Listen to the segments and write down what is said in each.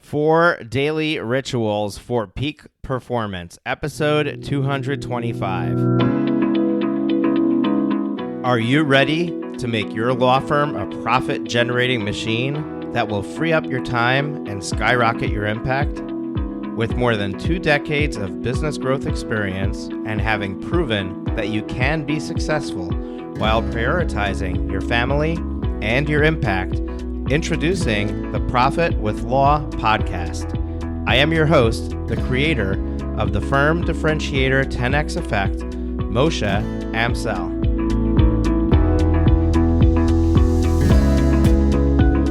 4 Daily Rituals for Peak Performance, episode 225. Are you ready to make your law firm a profit-generating machine that will free up your time and skyrocket your impact? With more than 2 decades of business growth experience and having proven that you can be successful while prioritizing your family and your impact, introducing the Profit with Law podcast. I am your host, the creator of the Firm Differentiator 10X Effect, Moshe Amsel.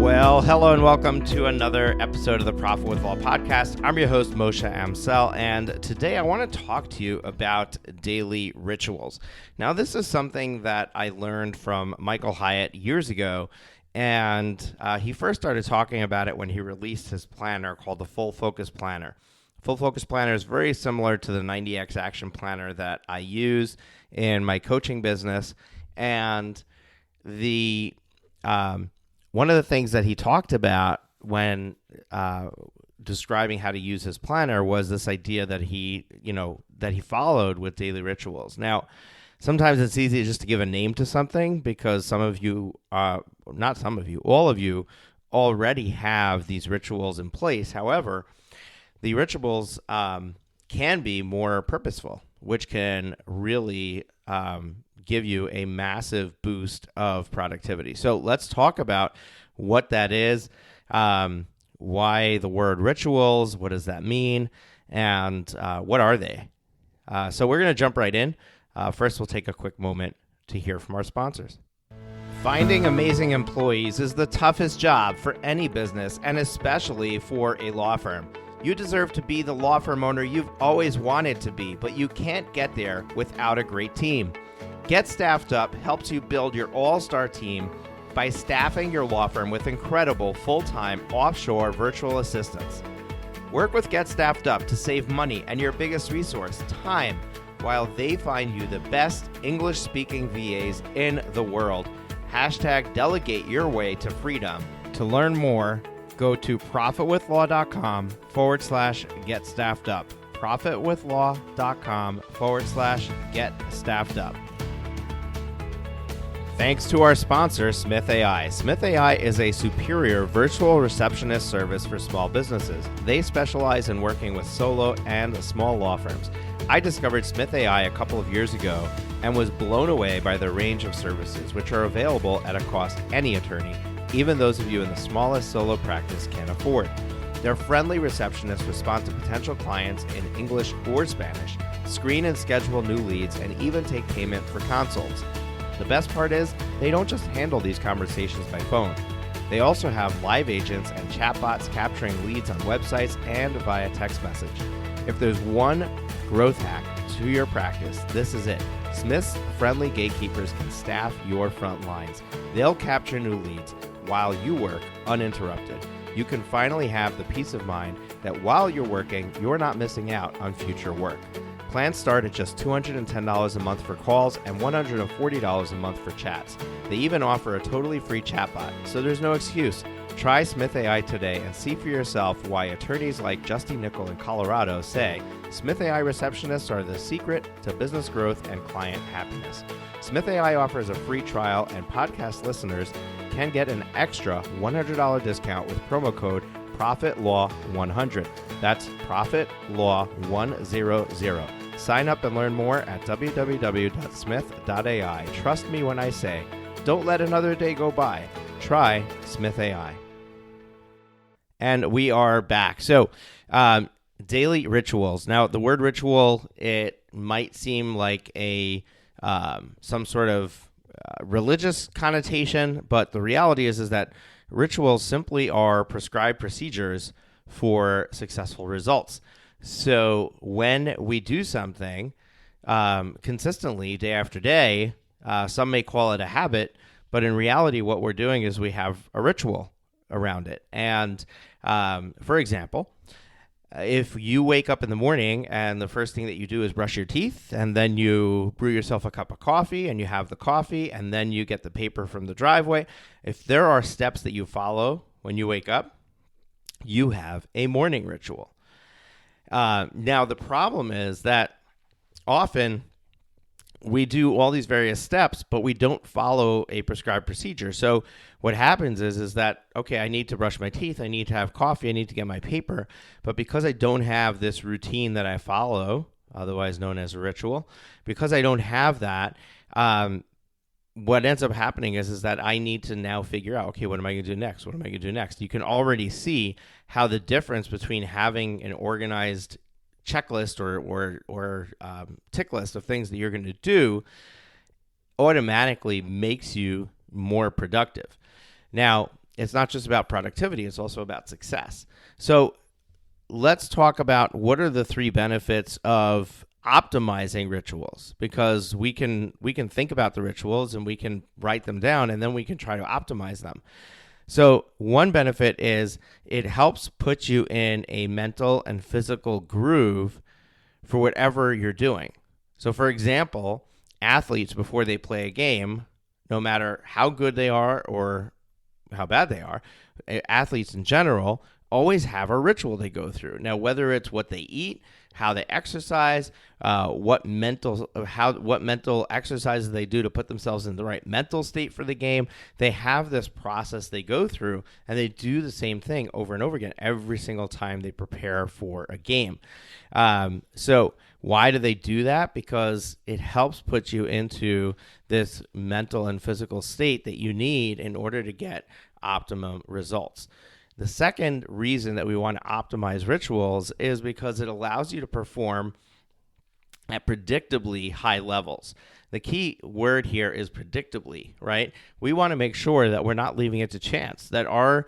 Well, hello and welcome to another episode of the Profit with Law podcast. I'm your host, Moshe Amsel, and today I want to talk to you about daily rituals. Now, this is something that I learned from Michael Hyatt years ago, and he first started talking about it when he released his planner called the Full Focus Planner. Full Focus Planner is very similar to the 90X Action Planner that I use in my coaching business, and the one of the things that he talked about when describing how to use his planner was this idea that he followed with daily rituals. Now, sometimes it's easy just to give a name to something because some of you, all of you already have these rituals in place. However, the rituals can be more purposeful, which can really give you a massive boost of productivity. So let's talk about what that is, why the word rituals, what does that mean, and what are they? So we're going to jump right in. First, we'll take a quick moment to hear from our sponsors. Finding amazing employees is the toughest job for any business, and especially for a law firm. You deserve to be the law firm owner you've always wanted to be, but you can't get there without a great team. Get Staffed Up helps you build your all-star team by staffing your law firm with incredible full-time offshore virtual assistants. Work with Get Staffed Up to save money and your biggest resource, time, while they find you the best English-speaking VAs in the world. Hashtag delegate your way to freedom. To learn more, go to profitwithlaw.com/get staffed up. profitwithlaw.com/get staffed up. Thanks to our sponsor, Smith AI. Smith AI is a superior virtual receptionist service for small businesses. They specialize in working with solo and small law firms. I discovered Smith AI a couple of years ago and was blown away by the range of services, which are available at a cost any attorney, even those of you in the smallest solo practice, can afford. Their friendly receptionists respond to potential clients in English or Spanish, screen and schedule new leads, and even take payment for consults. The best part is, they don't just handle these conversations by phone. They also have live agents and chatbots capturing leads on websites and via text message. If there's one growth hack to your practice, this is it. Smith's friendly gatekeepers can staff your front lines. They'll capture new leads while you work uninterrupted. You can finally have the peace of mind that while you're working, you're not missing out on future work. Plans start at just $210 a month for calls and $140 a month for chats. They even offer a totally free chatbot, so there's no excuse. Try Smith AI today and see for yourself why attorneys like Justin Nickel in Colorado say Smith AI receptionists are the secret to business growth and client happiness. Smith AI offers a free trial, and podcast listeners can get an extra $100 discount with promo code ProfitLaw100. That's ProfitLaw100. Sign up and learn more at www.smith.ai. Trust me when I say, don't let another day go by. Try Smith AI. And we are back. So, daily rituals. Now, the word ritual, it might seem like a some sort of religious connotation, but the reality is that rituals simply are prescribed procedures for successful results. So when we do something consistently day after day, some may call it a habit, but in reality, what we're doing is we have a ritual around it. And for example, if you wake up in the morning and the first thing that you do is brush your teeth, and then you brew yourself a cup of coffee and you have the coffee, and then you get the paper from the driveway, if there are steps that you follow when you wake up, you have a morning ritual. Now, the problem is that often we do all these various steps, but we don't follow a prescribed procedure. So what happens is that, okay, I need to brush my teeth, I need to have coffee, I need to get my paper, but because I don't have this routine that I follow, otherwise known as a ritual, because I don't have that, what ends up happening is that I need to now figure out, okay, what am I going to do next? What am I going to do next? You can already see how the difference between having an organized checklist or tick list of things that you're going to do automatically makes you more productive. Now, it's not just about productivity, it's also about success. So let's talk about what are the 3 benefits of optimizing rituals, because we can think about the rituals and we can write them down and then we can try to optimize them. So one benefit is it helps put you in a mental and physical groove for whatever you're doing. So for example, athletes, before they play a game, no matter how good they are or how bad they are, athletes in general always have a ritual they go through. Now, whether it's what they eat, how they exercise, what mental exercises they do to put themselves in the right mental state for the game, they have this process they go through, and they do the same thing over and over again every single time they prepare for a game. So why do they do that? Because it helps put you into this mental and physical state that you need in order to get optimum results. The second reason that we want to optimize rituals is because it allows you to perform at predictably high levels. The key word here is predictably, right? We want to make sure that we're not leaving it to chance, that our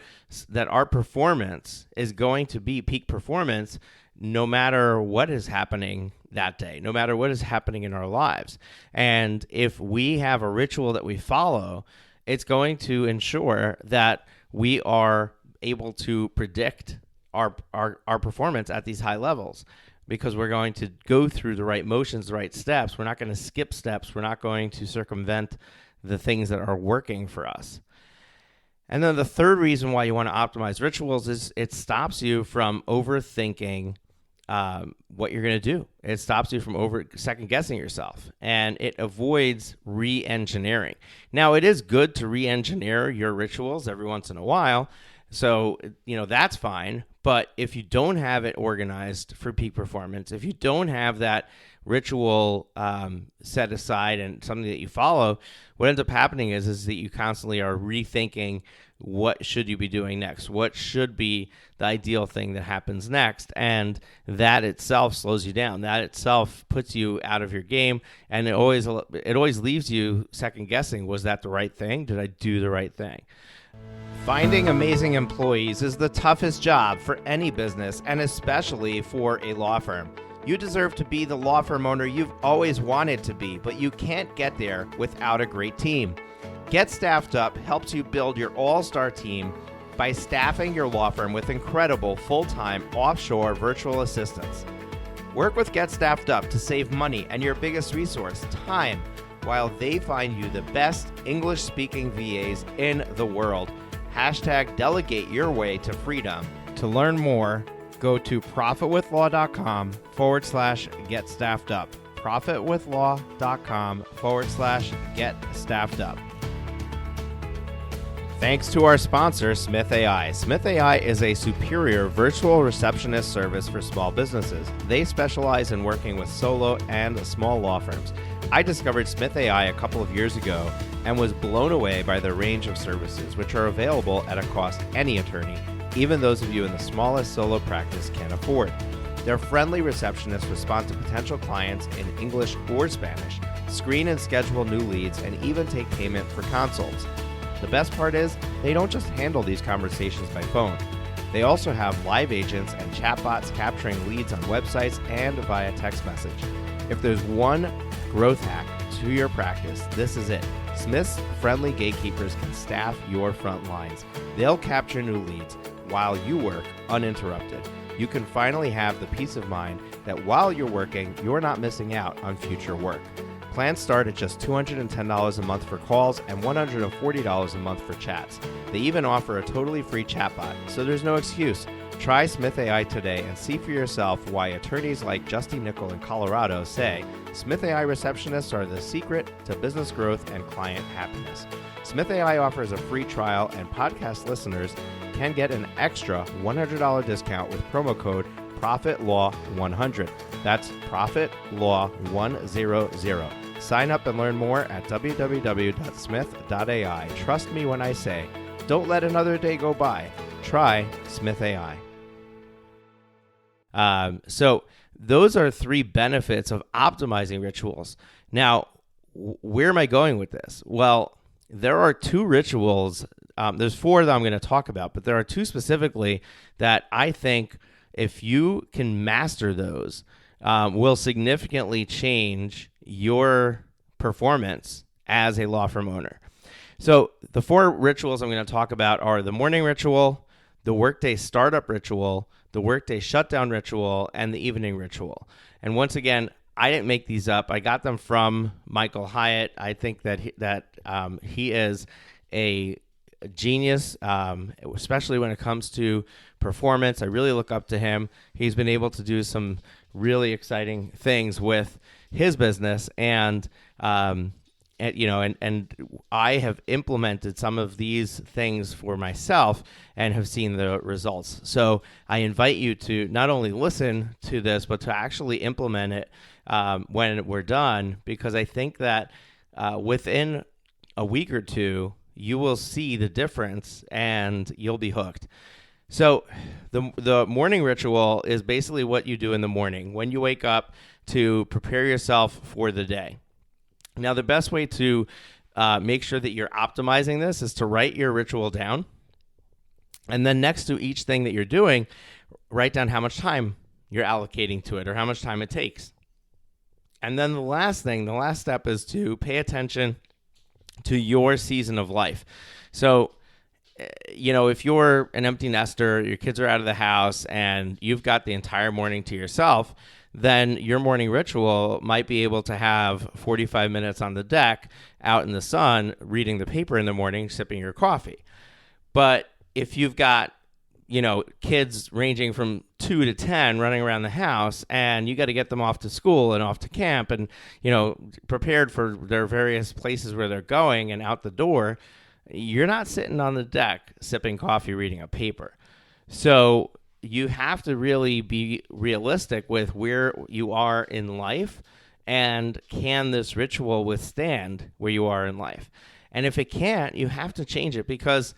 performance is going to be peak performance no matter what is happening that day, no matter what is happening in our lives. And if we have a ritual that we follow, it's going to ensure that we are able to predict our performance at these high levels, because we're going to go through the right motions, the right steps. We're not going to skip steps. We're not going to circumvent the things that are working for us. And then the third reason why you want to optimize rituals is it stops you from overthinking what you're going to do. It stops you from second guessing yourself, and it avoids re-engineering. Now, it is good to re-engineer your rituals every once in a while. So, that's fine. But if you don't have it organized for peak performance, if you don't have that ritual set aside and something that you follow, what ends up happening is that you constantly are rethinking what should you be doing next? What should be the ideal thing that happens next? And that itself slows you down. That itself puts you out of your game. And it always leaves you second guessing. Was that the right thing? Did I do the right thing? Finding amazing employees is the toughest job for any business, and especially for a law firm. You deserve to be the law firm owner you've always wanted to be, but you can't get there without a great team. Get Staffed Up helps you build your all-star team by staffing your law firm with incredible full-time offshore virtual assistants. Work with Get Staffed Up to save money and your biggest resource, time, while they find you the best English-speaking VAs in the world. #delegate your way to freedom. To learn more, go to profitwithlaw.com/get staffed up. profitwithlaw.com/get staffed up. Thanks to our sponsor, Smith AI. Smith AI is a superior virtual receptionist service for small businesses. They specialize in working with solo and small law firms. I discovered Smith AI a couple of years ago and was blown away by the range of services, which are available at a cost any attorney, even those of you in the smallest solo practice, can afford. Their friendly receptionists respond to potential clients in English or Spanish, screen and schedule new leads, and even take payment for consults. The best part is, they don't just handle these conversations by phone. They also have live agents and chatbots capturing leads on websites and via text message. If there's one growth hack to your practice, this is it. Smith's friendly gatekeepers can staff your front lines. They'll capture new leads while you work uninterrupted. You can finally have the peace of mind that while you're working, you're not missing out on future work. Plans start at just $210 a month for calls and $140 a month for chats. They even offer a totally free chatbot, so there's no excuse. Try Smith AI today and see for yourself why attorneys like Justy Nickel in Colorado say Smith AI receptionists are the secret to business growth and client happiness. Smith AI offers a free trial, and podcast listeners can get an extra $100 discount with promo code ProfitLaw100. That's ProfitLaw100. Sign up and learn more at www.smith.ai. Trust me when I say, don't let another day go by. Try Smith AI. So those are three benefits of optimizing rituals. Now, where am I going with this? Well, there are two rituals. There's four that I'm going to talk about, but there are two specifically that I think if you can master those, will significantly change your performance as a law firm owner. So the four rituals I'm going to talk about are the morning ritual, the workday startup ritual, the workday shutdown ritual, and the evening ritual. And once again, I didn't make these up. I got them from Michael Hyatt. I think that he is a genius, especially when it comes to performance. I really look up to him. He's been able to do some really exciting things with his business, and I have implemented some of these things for myself and have seen the results. So I invite you to not only listen to this, but to actually implement it when we're done, because I think that within a week or two, you will see the difference and you'll be hooked. So the morning ritual is basically what you do in the morning when you wake up to prepare yourself for the day. Now, the best way to make sure that you're optimizing this is to write your ritual down. And then next to each thing that you're doing, write down how much time you're allocating to it or how much time it takes. And then the last step is to pay attention to your season of life. So, if you're an empty nester, your kids are out of the house, and you've got the entire morning to yourself, then your morning ritual might be able to have 45 minutes on the deck out in the sun, reading the paper in the morning, sipping your coffee. But if you've got, kids ranging from 2 to 10 running around the house, and you got to get them off to school and off to camp and, prepared for their various places where they're going and out the door, you're not sitting on the deck sipping coffee, reading a paper. So you have to really be realistic with where you are in life, and can this ritual withstand where you are in life? And if it can't, you have to change it, because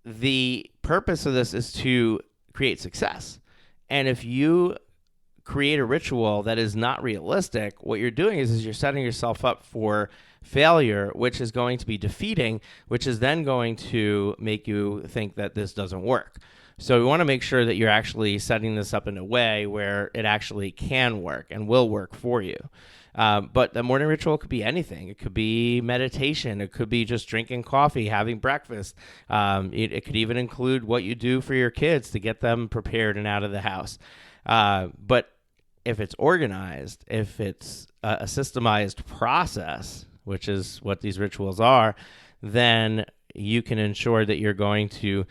the purpose of this is to create success. And if you create a ritual that is not realistic, what you're doing is you're setting yourself up for failure, which is going to be defeating, which is then going to make you think that this doesn't work. So we want to make sure that you're actually setting this up in a way where it actually can work and will work for you. But the morning ritual could be anything. It could be meditation. It could be just drinking coffee, having breakfast. It could even include what you do for your kids to get them prepared and out of the house. But if it's organized, if it's a systemized process, which is what these rituals are, then you can ensure that you're going to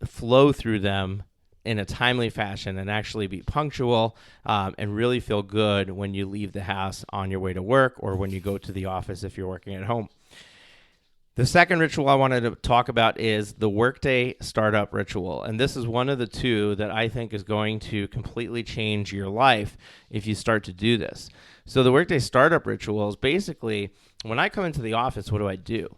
flow through them in a timely fashion and actually be punctual, and really feel good when you leave the house on your way to work or when you go to the office if you're working at home. The second ritual I wanted to talk about is the workday startup ritual. And this is one of the two that I think is going to completely change your life if you start to do this. So the workday startup ritual is basically, when I come into the office, what do?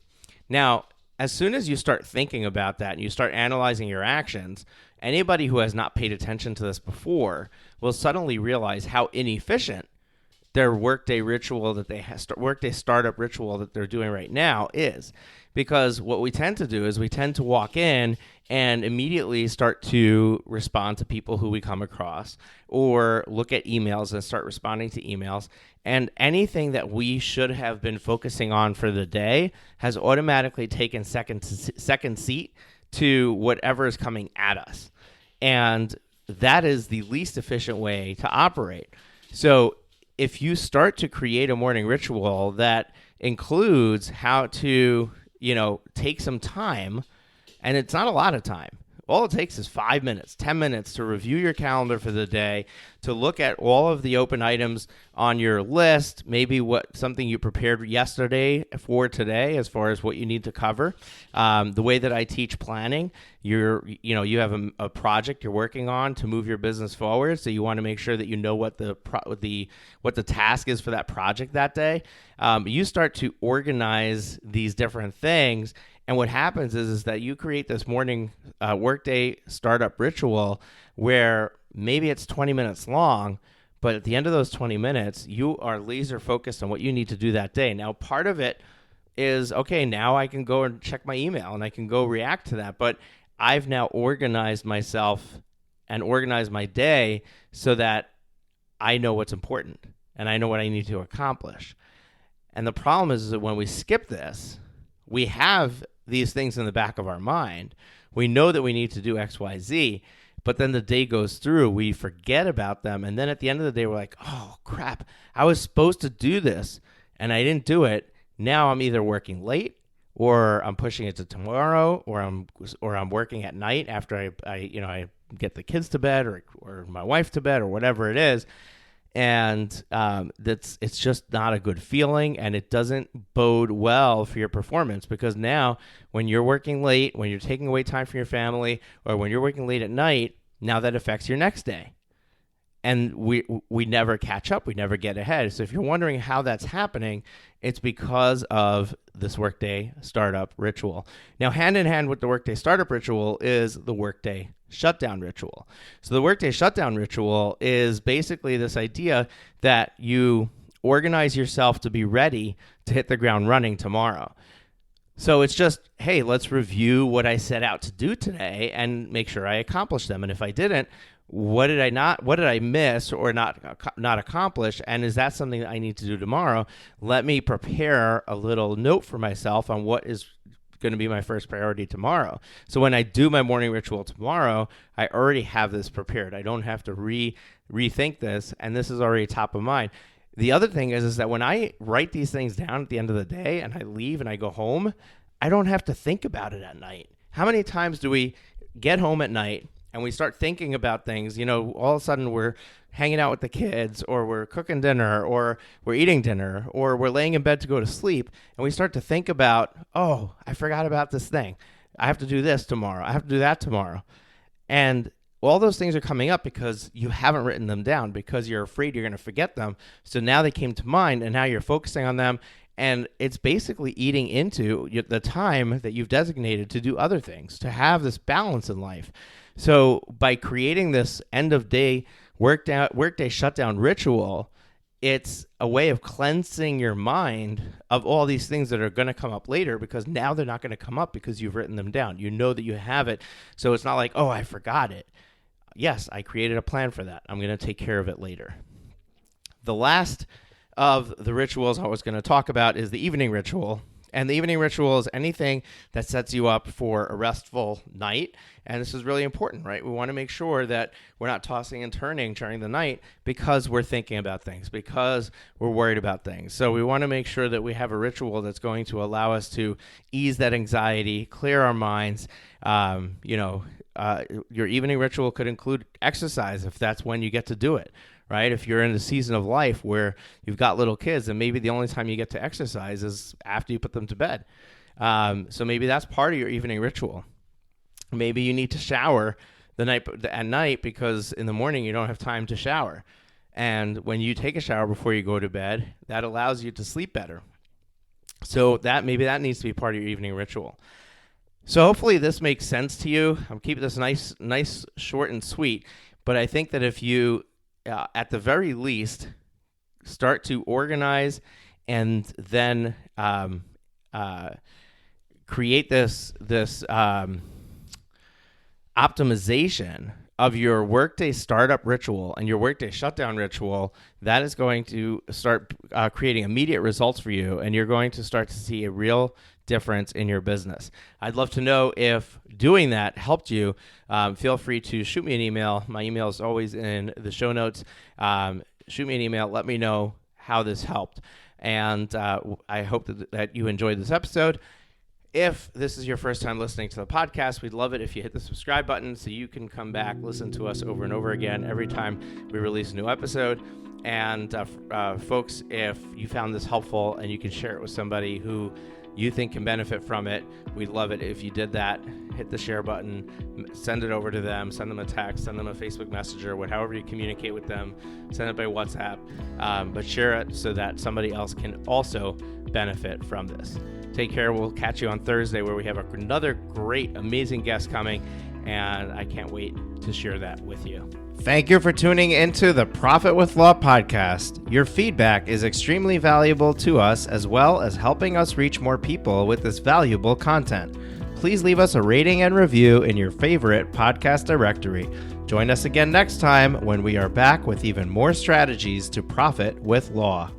Now, as soon as you start thinking about that and you start analyzing your actions, anybody who has not paid attention to this before will suddenly realize how inefficient their workday ritual that they workday startup ritual that they're doing right now is. Because what we tend to do is we tend to walk in and immediately start to respond to people who we come across, or look at emails and start responding to emails. And anything that we should have been focusing on for the day has automatically taken second seat to whatever is coming at us. And that is the least efficient way to operate. So if you start to create a morning ritual that includes how to, take some time, and it's not a lot of time. All it takes is 5 minutes, 10 minutes to review your calendar for the day, to look at all of the open items on your list, maybe something you prepared yesterday for today as far as what you need to cover. The way that I teach planning, you have a project you're working on to move your business forward, so you want to make sure that you know what the task is for that project that day. You start to organize these different things, and what happens is that you create this morning workday startup ritual where maybe it's 20 minutes long, but at the end of those 20 minutes, you are laser focused on what you need to do that day. Now, part of it is, okay, now I can go and check my email and I can go react to that, but I've now organized myself and organized my day so that I know what's important and I know what I need to accomplish. And the problem is that when we skip this, we have these things in the back of our mind. We know that we need to do X, Y, Z, but then the day goes through, we forget about them, and then at the end of the day, we're like, oh, crap, I was supposed to do this, and I didn't do it. Now I'm either working late, or I'm pushing it to tomorrow, or I'm working at night after I get the kids to bed, or my wife to bed, or whatever it is. And it's just not a good feeling, and it doesn't bode well for your performance, because now when you're working late, when you're taking away time from your family, or when you're working late at night, now that affects your next day. And we never catch up. We never get ahead. So if you're wondering how that's happening, it's because of this workday startup ritual. Now, hand in hand with the workday startup ritual is the workday shutdown ritual. So the workday shutdown ritual is basically this idea that you organize yourself to be ready to hit the ground running tomorrow. So it's just, hey, let's review what I set out to do today and make sure I accomplish them. And if I didn't, what did I miss or not accomplish? And is that something that I need to do tomorrow? Let me prepare a little note for myself on what is going to be my first priority tomorrow. So when I do my morning ritual tomorrow, I already have this prepared. I don't have to rethink this, and this is already top of mind. The other thing is that when I write these things down at the end of the day and I leave and I go home, I don't have to think about it at night. How many times do we get home at night and we start thinking about things, all of a sudden we're hanging out with the kids, or we're cooking dinner, or we're eating dinner, or we're laying in bed to go to sleep, and we start to think about, oh, I forgot about this thing. I have to do this tomorrow. I have to do that tomorrow. And all those things are coming up because you haven't written them down, because you're afraid you're going to forget them. So now they came to mind, and now you're focusing on them, and it's basically eating into the time that you've designated to do other things, to have this balance in life. So by creating this end-of-day workday shutdown ritual, it's a way of cleansing your mind of all these things that are going to come up later, because now they're not going to come up because you've written them down. You know that you have it. So it's not like, oh, I forgot it. Yes, I created a plan for that. I'm going to take care of it later. The last of the rituals I was going to talk about is the evening ritual. And the evening ritual is anything that sets you up for a restful night. And this is really important, right? We want to make sure that we're not tossing and turning during the night because we're thinking about things, because we're worried about things. So we want to make sure that we have a ritual that's going to allow us to ease that anxiety, clear our minds. Your evening ritual could include exercise if that's when you get to do it. Right? If you're in a season of life where you've got little kids, and maybe the only time you get to exercise is after you put them to bed. So maybe that's part of your evening ritual. Maybe you need to shower at night because in the morning you don't have time to shower. And when you take a shower before you go to bed, that allows you to sleep better. So maybe that needs to be part of your evening ritual. So hopefully this makes sense to you. I'm keeping this nice, short and sweet. But I think that if you at the very least, start to organize and then create this optimization of your workday startup ritual and your workday shutdown ritual. That is going to start creating immediate results for you, and you're going to start to see a real difference in your business. I'd love to know if doing that helped you. Feel free to shoot me an email. My email is always in the show notes. Shoot me an email. Let me know how this helped. And I hope that you enjoyed this episode. If this is your first time listening to the podcast, we'd love it if you hit the subscribe button so you can come back, listen to us over and over again every time we release a new episode. And folks, if you found this helpful and you can share it with somebody who you think can benefit from it, we'd love it if you did that. Hit the share button, send it over to them, send them a text, send them a Facebook Messenger, however you communicate with them, send it by WhatsApp, but share it so that somebody else can also benefit from this. Take care. We'll catch you on Thursday where we have another great, amazing guest coming, and I can't wait to share that with you. Thank you for tuning into the Profit with Law podcast. Your feedback is extremely valuable to us, as well as helping us reach more people with this valuable content. Please leave us a rating and review in your favorite podcast directory. Join us again next time when we are back with even more strategies to profit with law.